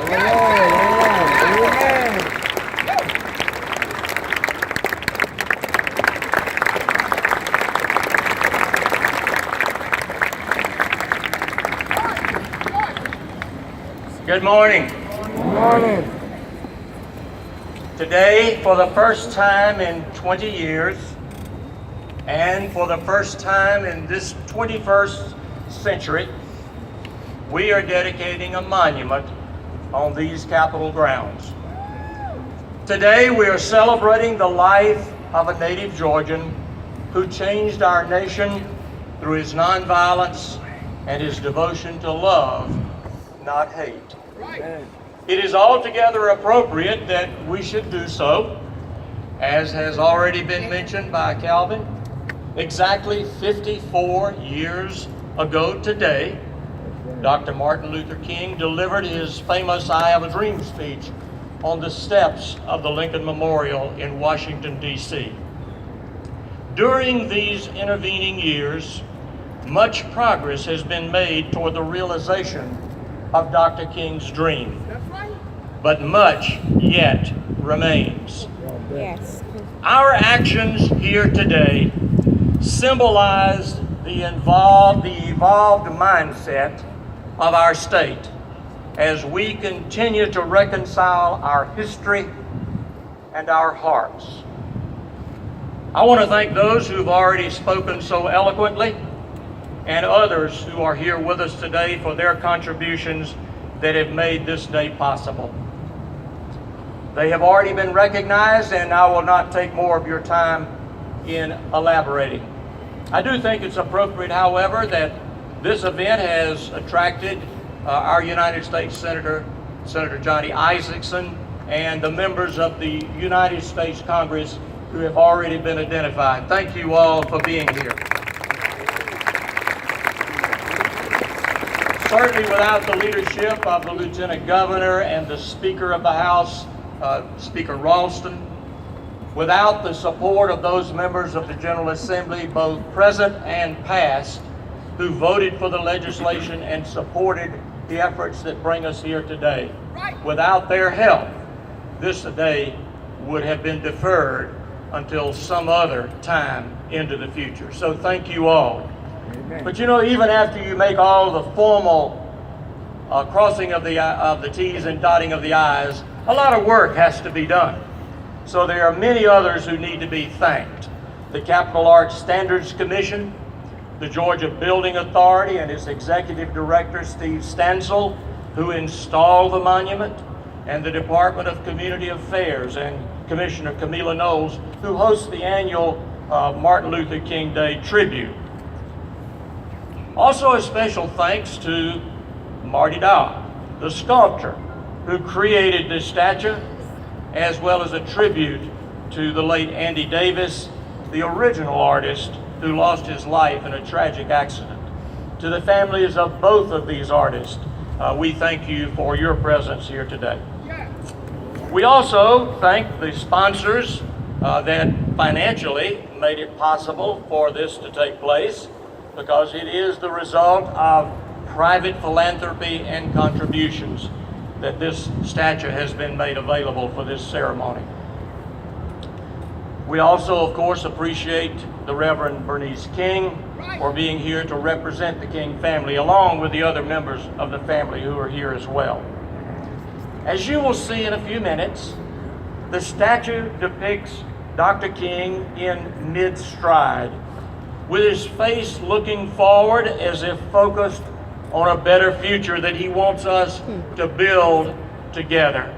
Good morning. Good morning. Today, for the first time in 20 years, and for the first time in this 21st century, we are dedicating a monument on these Capitol grounds. Today, we are celebrating the life of a native Georgian who changed our nation through his nonviolence and his devotion to love, not hate. It is altogether appropriate that we should do so, as has already been mentioned by Calvin. Exactly 54 years ago today, Dr. Martin Luther King delivered his famous I Have a Dream speech on the steps of the Lincoln Memorial in Washington, D.C. During these intervening years, much progress has been made toward the realization of Dr. King's dream. But much yet remains. Yes. Our actions here today symbolize the evolved mindset of our state as we continue to reconcile our history and our hearts. I want to thank those who've already spoken so eloquently and others who are here with us today for their contributions that have made this day possible. They have already been recognized, and I will not take more of your time in elaborating. I do think it's appropriate, however, that this event has attracted our United States Senator Johnny Isakson, and the members of the United States Congress who have already been identified. Thank you all for being here. Certainly without the leadership of the Lieutenant Governor and the Speaker of the House, Speaker Ralston, without the support of those members of the General Assembly, both present and past, who voted for the legislation and supported the efforts that bring us here today. Without their help, this day would have been deferred until some other time into the future. So thank you all. Amen. But you know, even after you make all the formal crossing of the T's and dotting of the I's, a lot of work has to be done. So there are many others who need to be thanked. The Capital Arts Standards Commission, the Georgia Building Authority and its Executive Director, Steve Stansel, who installed the monument, and the Department of Community Affairs and Commissioner Camila Knowles, who hosts the annual Martin Luther King Day tribute. Also a special thanks to Marty Dow, the sculptor, who created this statue, as well as a tribute to the late Andy Davis, the original artist who lost his life in a tragic accident. To the families of both of these artists, we thank you for your presence here today. We also thank the sponsors that financially made it possible for this to take place, because it is the result of private philanthropy and contributions that this statue has been made available for this ceremony. We also, of course, appreciate the Reverend Bernice King for being here to represent the King family, along with the other members of the family who are here as well. As you will see in a few minutes, the statue depicts Dr. King in mid-stride, with his face looking forward as if focused on a better future that he wants us to build together.